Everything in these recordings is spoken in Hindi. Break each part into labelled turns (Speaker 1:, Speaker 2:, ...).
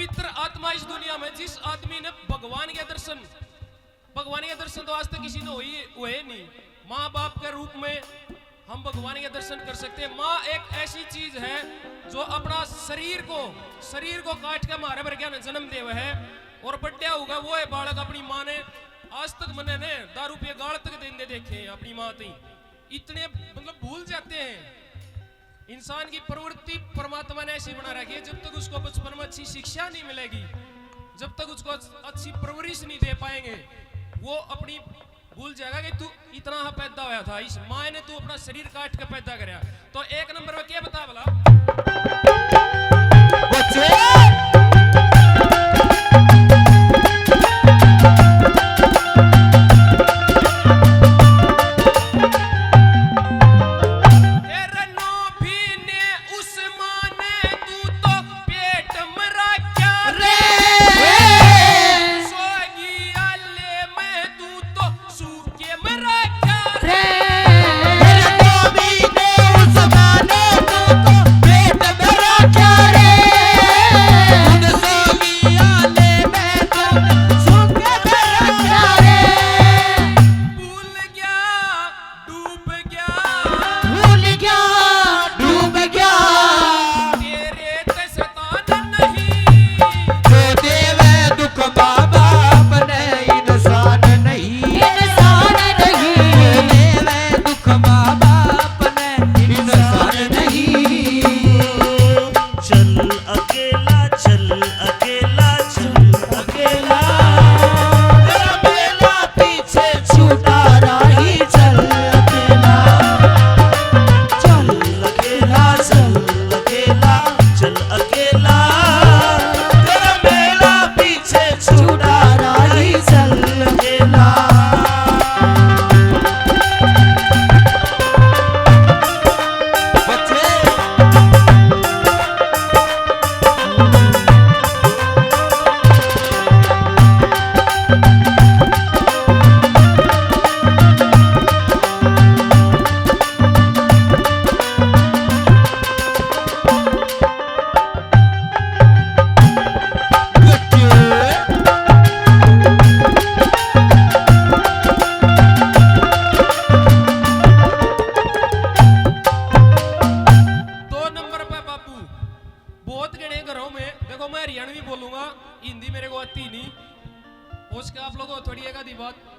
Speaker 1: पवित्र आत्मा इस दुनिया में जिस आदमी ने भगवान के दर्शन तो आज तक किसी ने हुए नहीं। माँ बाप के रूप में हम भगवान के दर्शन कर सकते हैं। माँ एक ऐसी चीज है जो अपना शरीर को काट के हमारे पर क्या जन्म देव है और बड्डा होगा वो है बालक। अपनी माँ ने आज तक मैंने ने दारू पे गाल तक देंदे देखे हैं अपनी माँ थी। इतने मतलब भूल जाते हैं। इंसान की प्रवृत्ति परमात्मा ने ऐसी बना रखी है, जब तक उसको बचपन में अच्छी शिक्षा नहीं मिलेगी, जब तक उसको अच्छी परवरिश नहीं दे पाएंगे, वो अपनी भूल जाएगा कि तू इतना पैदा होया था, इस माँ ने तू अपना शरीर काट के पैदा कराया। तो एक नंबर में क्या बता भला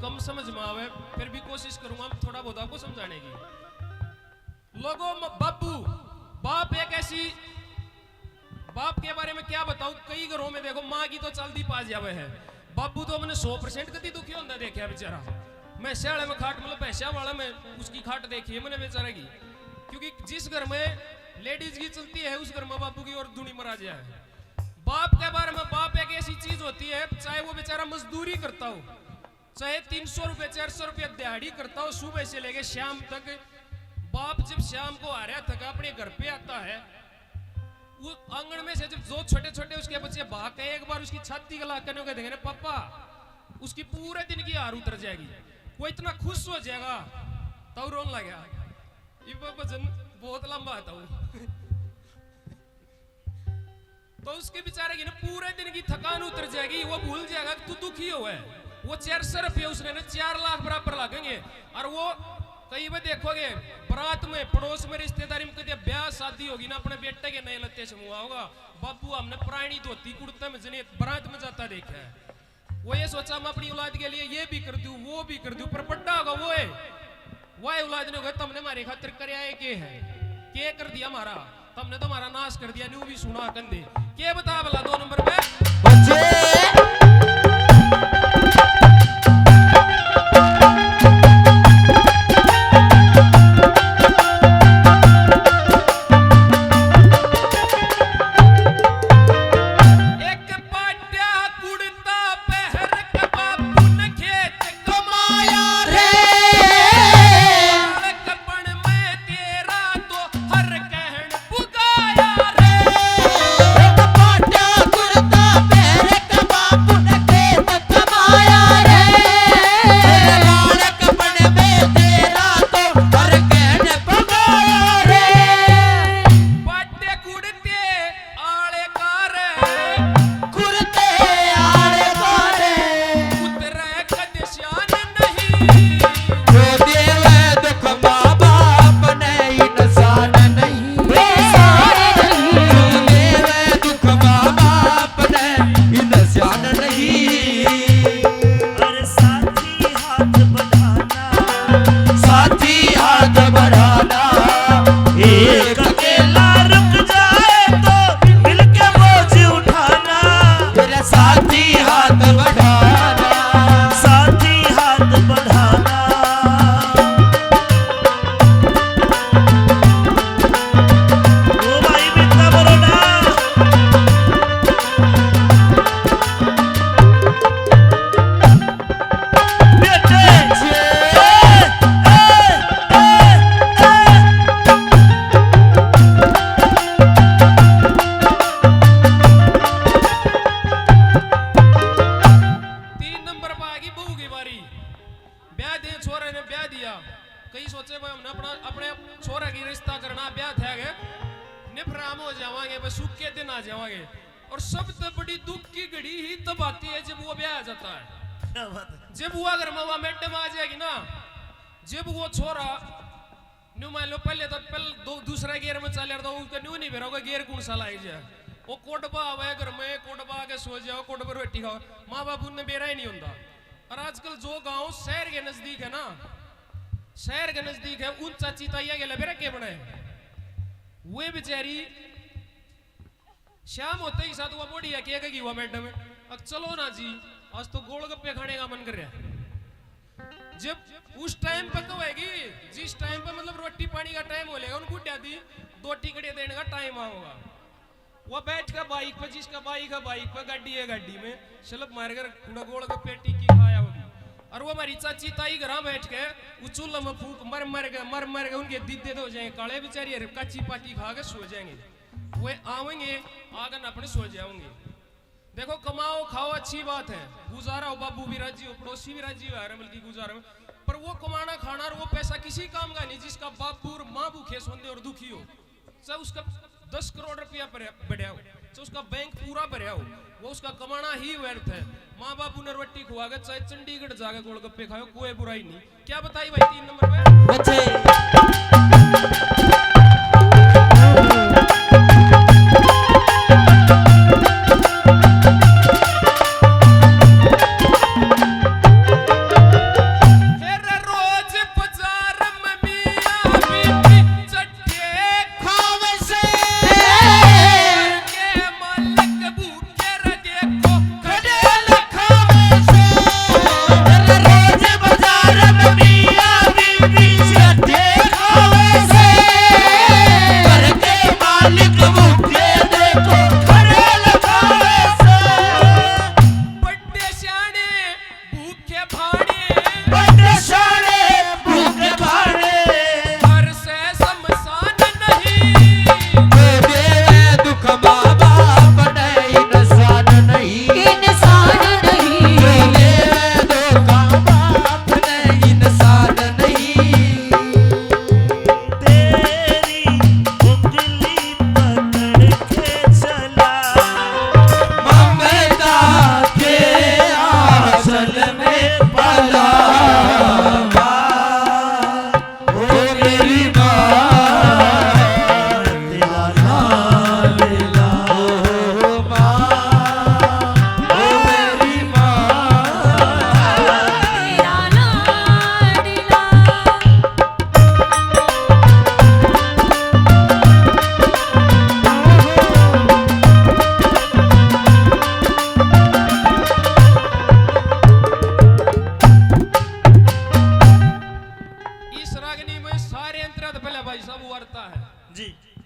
Speaker 1: कम समझ में आवे, फिर भी कोशिश करूंगा थोड़ा बहुत आपको समझाने की। लोगों बापू बाप एक ऐसी बाप के बारे में क्या बताऊं, कई घरों में देखो माँ की तो चलती पा जावे है, बापू तो मैंने 100% कभी दुखी होता देखा है बेचारा। मैं श्याले में खाट मतलब भैंसा वाला में उसकी खाट देखी है मैंने बेचारा की, क्योंकि जिस घर में लेडीज की चलती है उस घर में बापू की और धुनी मरा जाए। बाप के बारे में बाप एक ऐसी चीज होती है, चाहे वो बेचारा मजदूरी करता हो, चाहे 300 रुपए 400 रुपए दिहाड़ी करता हो सुबह से लेके शाम तक, बाप जब शाम को आ रहा थका अपने घर पे आता है, वो आंगन में से जब जो छोटे छोटे उसके बच्चे भाग गए, एक बार उसकी छाती गला करने को देंगे ना पापा, उसकी पूरे दिन की हार उतर जाएगी, वो इतना खुश हो जाएगा। तब रोन लगा, ये भजन बहुत लंबा था वो तो उसके बेचारे की ना पूरे दिन की थकान उतर जाएगी, वो भूल जाएगा कि तू दुखी हो है। वो 400 रुपये उसने ना 4 लाख बराबर लगेंगे। और वो कई बार देखोगे बारात में पड़ोस में रिश्तेदारी में कभी ब्याह शादी होगी ना, अपने बेटे के नए लत्ते से मुआ होगा, बापू हमने पुरानी धोती कुर्ते में जने बारात में जाता देखा है। वो ये सोचा मैं अपनी औलाद के लिए ये भी कर दूं वो भी कर दूं, पर बड्डा होगा वो है वह औलाद ने होगा तुमने हमारे खातिर कर के कर दिया हमारा, तुमने तो हमारा नाश कर दिया, न्यू भी सुना कंधे के बता भला 2 नंबर पे
Speaker 2: पैर साथी हाथ बढ़ाना, साथी हाथ बढ़ाना। ओ भाई मित्ता बरोड़ा बेटे
Speaker 1: कई सोचे भाई हमने अपने छोरा की रिश्ता करना ब्याह थे निफराम हो जावांगे बस सुख के दिन आ जावांगे और सबसे बड़ी दुख की घड़ी ही तब आती है जब वो ब्याह आ जाता है। जब वो अगर मवा मैडम आ जाएगी ना, जब वो छोरा न्यू मान लो पहले दूसरा गियर में चल रहा उसका न्यू नहीं भेरा गियर कौन सा लाई जाए वो कोटबा आवे घर में कोटबा आके सो जाओ कोटबा रोटी खाओ माँ बाप उनने बेरा ही नहीं होता। और आजकल जो गांव शहर के नजदीक है ना, शहर के नजदीक है उन चाची ताइया के लबेरा के बने वे बेचारी शाम होते ही साथ वो बोड़ी है क्या कहेगी वो मैडम अब चलो ना जी आज तो गोलगप्पे खाने का मन कर रहा है। जब उस टाइम पे कहेगी जिस टाइम पे मतलब रोटी पानी का टाइम हो लेगा उनको दी 2 टिकटे देने का टाइम आऊंगा वो बैठ कर बाइक पे जिसका बाइक है बाइक पे गाड़ी है गाड़ी में शलभ मारकर गोलगप्पे टिक्की खाया होगी। और वो हमारी चाची ताई घर बैठ के वो चूल्हा में फूक मर के उनके दीदे हो जाएंगे काले बेचारी कच्ची पाती खा के सो जाएंगे। वे आवेंगे आगे अपने सो जाओगे। देखो कमाओ खाओ अच्छी बात है गुजारा हो बाबू भी राजी हो पड़ोसी भी राजी हो बल्कि गुजारा हो पर वो कमाना खाना और वो पैसा किसी काम का नहीं जिसका बापू और माँ भूखे सोंदे और दुखी हो चाहे उसका 10 करोड़ रुपया बढ़िया हो चाहे उसका बैंक पूरा भरिया हो वो उसका कमाना ही व्यर्थ है। माँ बापू ने रोटी खुआ के चाहे चंडीगढ़ जाके गोलगप्पे खाओ कोई बुराई नहीं। क्या बताई भाई 3 नंबर पे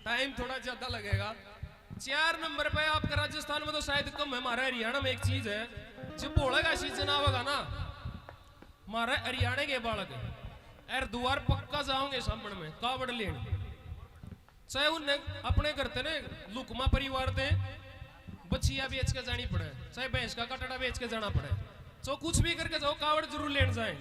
Speaker 1: टाइम थोड़ा ज्यादा लगेगा। 4 नंबर पे आपका राजस्थान में तो शायद कम है, हमारा हरियाणा में एक चीज है जब बोले का सीजन आवेगा ना हमारे हरियाणा के बालक एर द्वार पक्का जाओगे सामने में कावड़ लेने, चाहे उन्हें अपने करते ने लुकमा परिवार थे बच्चिया बेच के जानी पड़े, चाहे भैंस का कटड़ा बेच के जाना पड़े, तो कुछ भी करके जाओ कावड़ जरूर लेने जाए।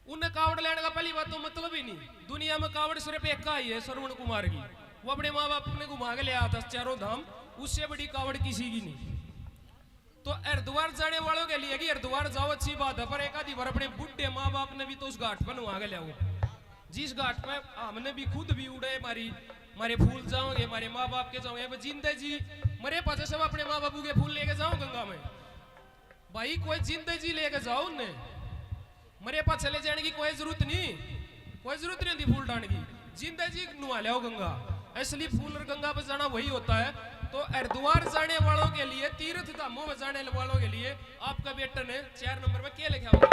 Speaker 1: उन्हें कावड़ लेने का पहली बात तो मतलब ही नहीं, दुनिया में कावड़ सिर्फ एक का ही है श्रवण कुमार की, वो अपने माँ बाप ने घुमा के ले आता 4 धाम, उससे बड़ी कावड़ किसी की नहीं। तो हरिद्वार जाने वालों के लिए कि हरिद्वार जाओ अच्छी बात है, पर एक आधी बार अपने बुढ़े माँ बाप ने भी तो उस घाट पर नुआ के ले आओ, जिस घाट पर हमने भी खुद भी उड़े मारे फूल जाओगे, हमारे माँ बाप के जाओगे, जिंदे जी मरे पास सब अपने माँ बापू के फूल लेके जाओ गंगा में भाई, कोई जिंदे जी लेके जाओ उन्हें, मरे पास चले जाने की कोई जरूरत नहीं होती फूल डालने की, जिंदे जी नुआ ले गंगा। इसलिए फूल और गंगा पर जाना वही होता है तो हरिद्वार जाने वालों के लिए, तीर्थ धामों में जाने वालों के लिए आपका बेटा ने 4 नंबर में क्या लिखा होगा?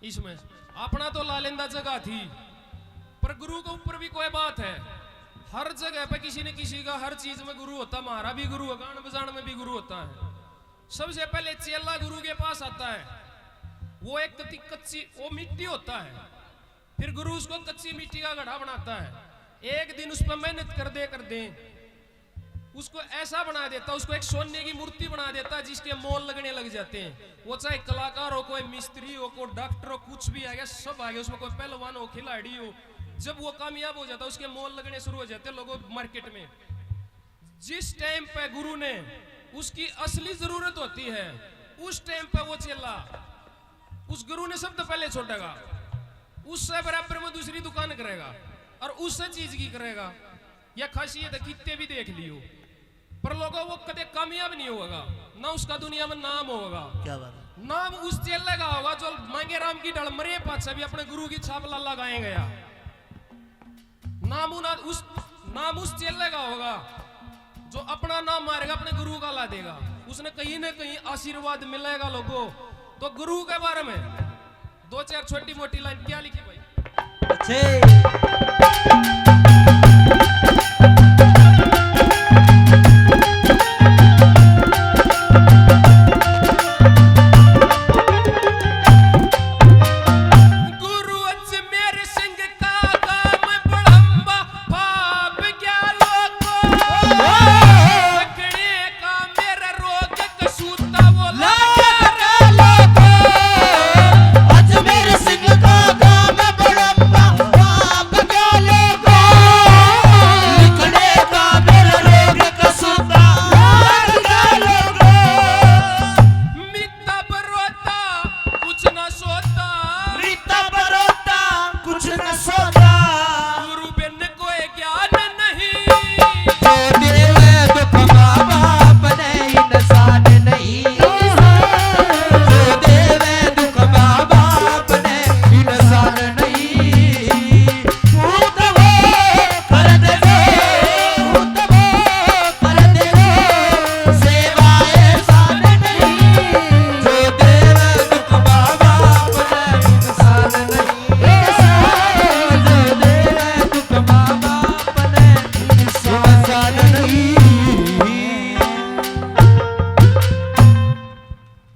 Speaker 1: इसमें अपना तो लालिंदा जगह थी, पर गुरु के ऊपर भी कोई बात है। हर जगह पे किसी न किसी का हर चीज में गुरु होता, हमारा भी गुरु है, गान बजान में भी गुरु होता है। सबसे पहले चेला गुरु के पास आता है, वो एक कच्ची वो मिट्टी होता है, फिर गुरु उसको कच्ची मिट्टी का घड़ा बनाता है। एक दिन उस पर मेहनत कर दे उसको ऐसा बना देता, उसको एक सोने की मूर्ति बना देता जिसके मोल लगने लग जाते हैं। वो चाहे कलाकार हो, कोई मिस्त्री हो, कोई डॉक्टर हो, कुछ भी आ गया, सब आ गया उसमें, कोई पहलवान हो, खिलाड़ी हो। जब वो कामयाब हो जाता उसके मोल लगने शुरू हो जाते लोगों मार्केट में। जिस टाइम पे गुरु ने उसकी असली जरूरत होती है, उस टाइम पे वो चेला उस गुरु ने सबसे पहले छोड़ेगा, उससे बराबर में दूसरी दुकान करेगा और उससे चीज की करेगा। यह खासियत कितने भी देख लियो, पर लोगों वो कदे कामयाब नहीं होगा, ना उसका दुनिया में नाम होगा।
Speaker 2: क्या बात है?
Speaker 1: नाम उस चेले का होगा जो मांगे राम की डल मरे पाछा भी अपने गुरु की छाप लाला गाए गया। नाम उस चेले का होगा जो अपना नाम मारेगा, अपने गुरु का ला देगा, उसने कहीं ना कहीं आशीर्वाद मिलेगा लोगों। तो गुरु के बारे में 2-4 छोटी मोटी लाइन क्या लिखी भाई?
Speaker 3: अच्छे